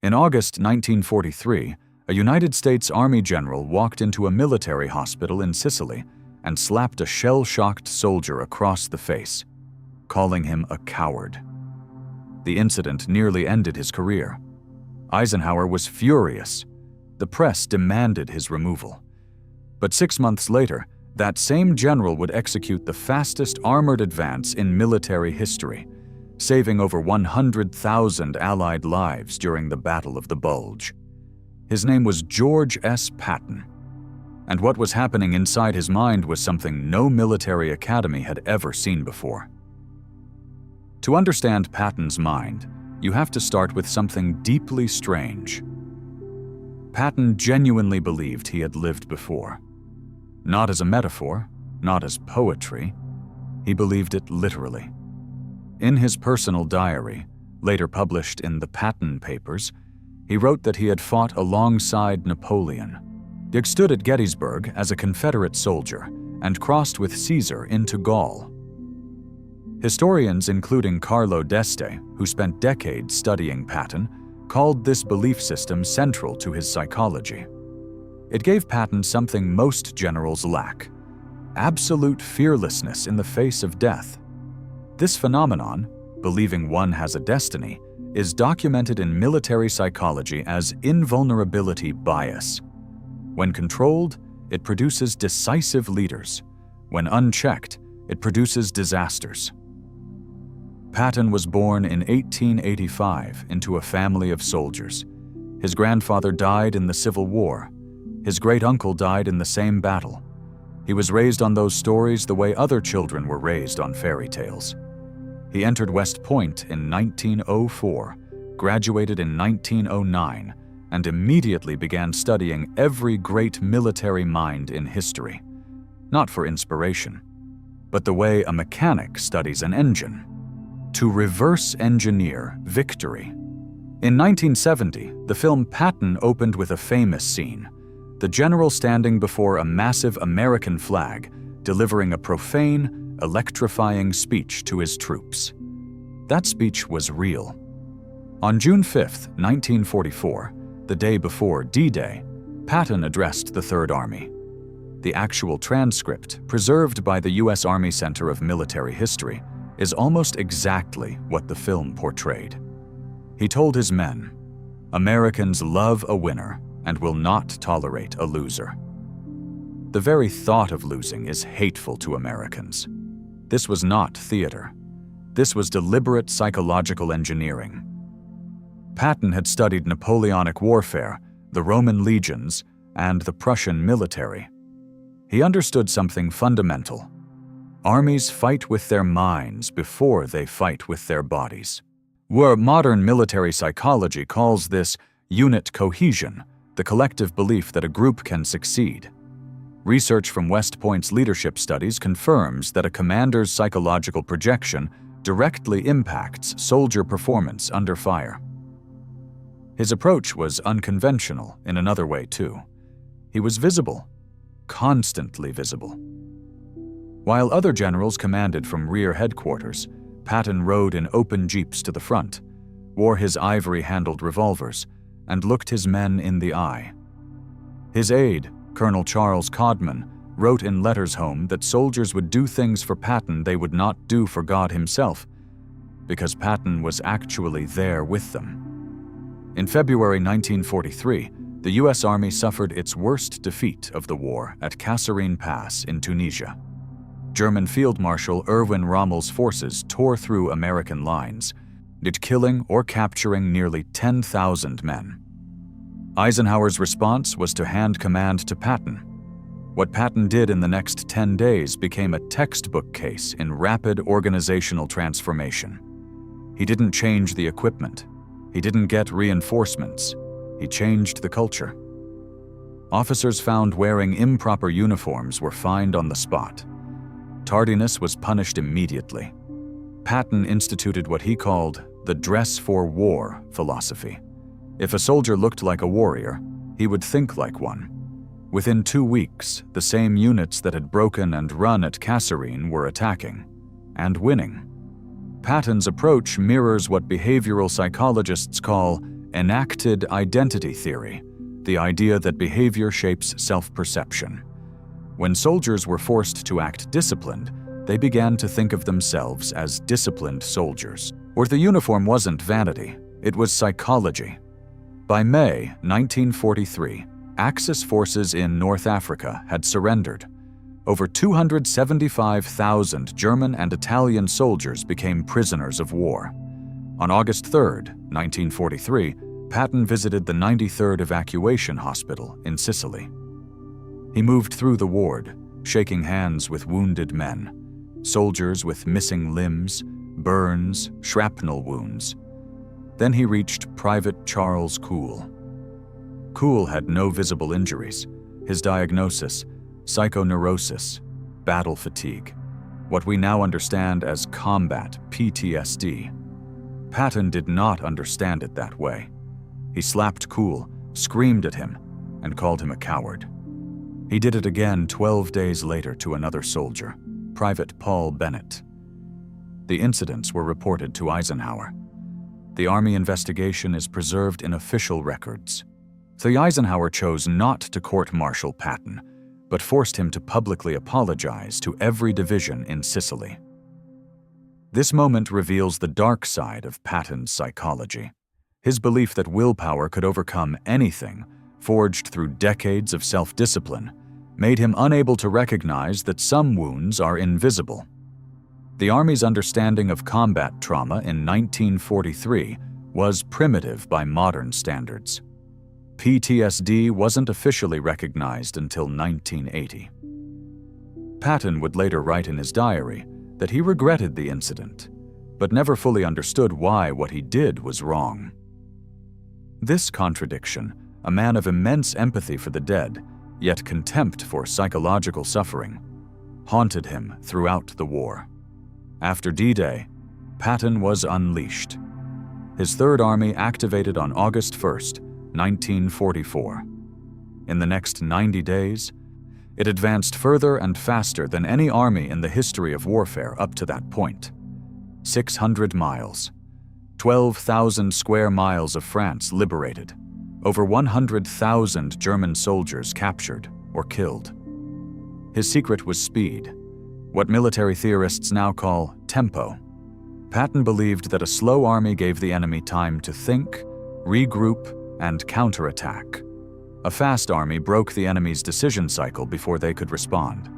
In August 1943, a United States Army general walked into a military hospital in Sicily and slapped a shell-shocked soldier across the face, calling him a coward. The incident nearly ended his career. Eisenhower was furious. The press demanded his removal. But 6 months later, that same general would execute the fastest armored advance in military history, saving over 100,000 Allied lives during the Battle of the Bulge. His name was George S. Patton, and what was happening inside his mind was something no military academy had ever seen before. To understand Patton's mind, you have to start with something deeply strange. Patton genuinely believed he had lived before. Not as a metaphor, not as poetry. He believed it literally. In his personal diary, later published in the Patton Papers, he wrote that he had fought alongside Napoleon. He stood at Gettysburg as a Confederate soldier and crossed with Caesar into Gaul. Historians, including Carlo d'Este, who spent decades studying Patton, called this belief system central to his psychology. It gave Patton something most generals lack: absolute fearlessness in the face of death. This phenomenon, believing one has a destiny, is documented in military psychology as invulnerability bias. When controlled, it produces decisive leaders. When unchecked, it produces disasters. Patton was born in 1885 into a family of soldiers. His grandfather died in the Civil War. His great-uncle died in the same battle. He was raised on those stories the way other children were raised on fairy tales. He entered West Point in 1904, graduated in 1909, and immediately began studying every great military mind in history. Not for inspiration, but the way a mechanic studies an engine. To reverse engineer victory. In 1970, the film Patton opened with a famous scene: the general standing before a massive American flag, delivering a profane, electrifying speech to his troops. That speech was real. On June 5, 1944, the day before D-Day, Patton addressed the Third Army. The actual transcript, preserved by the U.S. Army Center of Military History, is almost exactly what the film portrayed. He told his men, "Americans love a winner and will not tolerate a loser." The very thought of losing is hateful to Americans. This was not theater. This was deliberate psychological engineering. Patton had studied Napoleonic warfare, the Roman legions, and the Prussian military. He understood something fundamental. Armies fight with their minds before they fight with their bodies. Where modern military psychology calls this unit cohesion, the collective belief that a group can succeed. Research from West Point's leadership studies confirms that a commander's psychological projection directly impacts soldier performance under fire. His approach was unconventional in another way, too. He was visible, constantly visible. While other generals commanded from rear headquarters, Patton rode in open jeeps to the front, wore his ivory-handled revolvers, and looked his men in the eye. His aide, Colonel Charles Codman, wrote in letters home that soldiers would do things for Patton they would not do for God himself, because Patton was actually there with them. In February 1943, the U.S. Army suffered its worst defeat of the war at Kasserine Pass in Tunisia. German Field Marshal Erwin Rommel's forces tore through American lines, killing or capturing nearly 10,000 men. Eisenhower's response was to hand command to Patton. What Patton did in the next 10 days became a textbook case in rapid organizational transformation. He didn't change the equipment. He didn't get reinforcements. He changed the culture. Officers found wearing improper uniforms were fined on the spot. Tardiness was punished immediately. Patton instituted what he called the dress for war philosophy. If a soldier looked like a warrior, he would think like one. Within 2 weeks, the same units that had broken and run at Kasserine were attacking and winning. Patton's approach mirrors what behavioral psychologists call enacted identity theory, the idea that behavior shapes self-perception. When soldiers were forced to act disciplined, they began to think of themselves as disciplined soldiers. Or the uniform wasn't vanity, it was psychology. By May 1943, Axis forces in North Africa had surrendered. Over 275,000 German and Italian soldiers became prisoners of war. On August 3, 1943, Patton visited the 93rd Evacuation Hospital in Sicily. He moved through the ward, shaking hands with wounded men, soldiers with missing limbs, burns, shrapnel wounds. Then he reached Private Charles Kuhl. Kuhl had no visible injuries. His diagnosis, psychoneurosis, battle fatigue, what we now understand as combat PTSD. Patton did not understand it that way. He slapped Kuhl, screamed at him, and called him a coward. He did it again 12 days later to another soldier, Private Paul Bennett. The incidents were reported to Eisenhower. The Army investigation is preserved in official records. The Eisenhower chose not to court-martial Patton, but forced him to publicly apologize to every division in Sicily. This moment reveals the dark side of Patton's psychology. His belief that willpower could overcome anything, forged through decades of self-discipline, made him unable to recognize that some wounds are invisible. The Army's understanding of combat trauma in 1943 was primitive by modern standards. PTSD wasn't officially recognized until 1980. Patton would later write in his diary that he regretted the incident, but never fully understood why what he did was wrong. This contradiction, a man of immense empathy for the dead, yet contempt for psychological suffering, haunted him throughout the war. After D-Day, Patton was unleashed. His Third Army activated on August 1, 1944. In the next 90 days, it advanced further and faster than any army in the history of warfare up to that point. 600 miles, 12,000 square miles of France liberated, over 100,000 German soldiers captured or killed. His secret was speed, what military theorists now call tempo. Patton believed that a slow army gave the enemy time to think, regroup, and counterattack. A fast army broke the enemy's decision cycle before they could respond.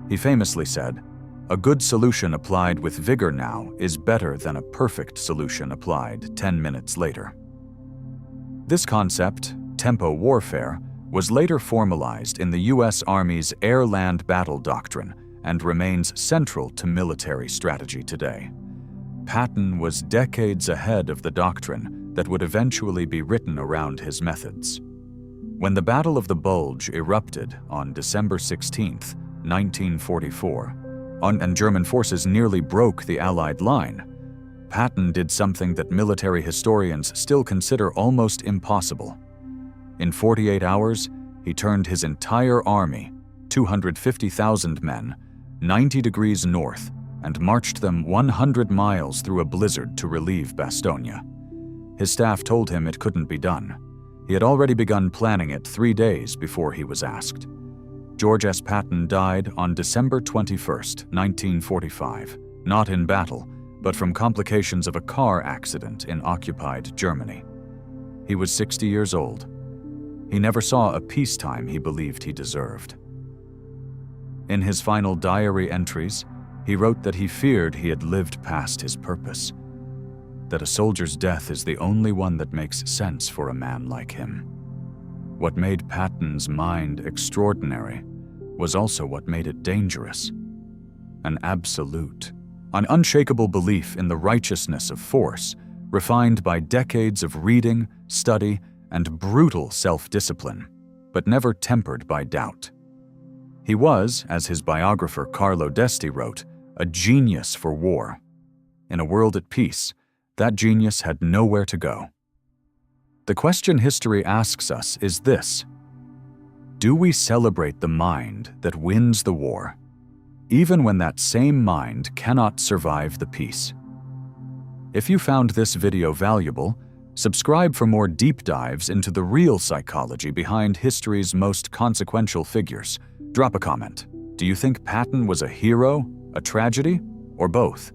He famously said, "A good solution applied with vigor now is better than a perfect solution applied 10 minutes later." This concept, tempo warfare, was later formalized in the U.S. Army's air-land battle doctrine and remains central to military strategy today. Patton was decades ahead of the doctrine that would eventually be written around his methods. When the Battle of the Bulge erupted on December 16, 1944, and German forces nearly broke the Allied line, Patton did something that military historians still consider almost impossible. In 48 hours, he turned his entire army, 250,000 men, 90 degrees north, and marched them 100 miles through a blizzard to relieve Bastogne. His staff told him it couldn't be done. He had already begun planning it 3 days before he was asked. George S. Patton died on December 21, 1945, not in battle, but from complications of a car accident in occupied Germany. He was 60 years old. He never saw a peacetime he believed he deserved. In his final diary entries, he wrote that he feared he had lived past his purpose, that a soldier's death is the only one that makes sense for a man like him. What made Patton's mind extraordinary was also what made it dangerous. An absolute, an unshakable belief in the righteousness of force, refined by decades of reading, study, and brutal self-discipline, but never tempered by doubt. He was, as his biographer Carlo Desti wrote, a genius for war. In a world at peace, that genius had nowhere to go. The question history asks us is this: do we celebrate the mind that wins the war, even when that same mind cannot survive the peace? If you found this video valuable, Subscribe for more deep dives into the real psychology behind history's most consequential figures. Drop a comment. Do you think Patton was a hero, a tragedy, or both?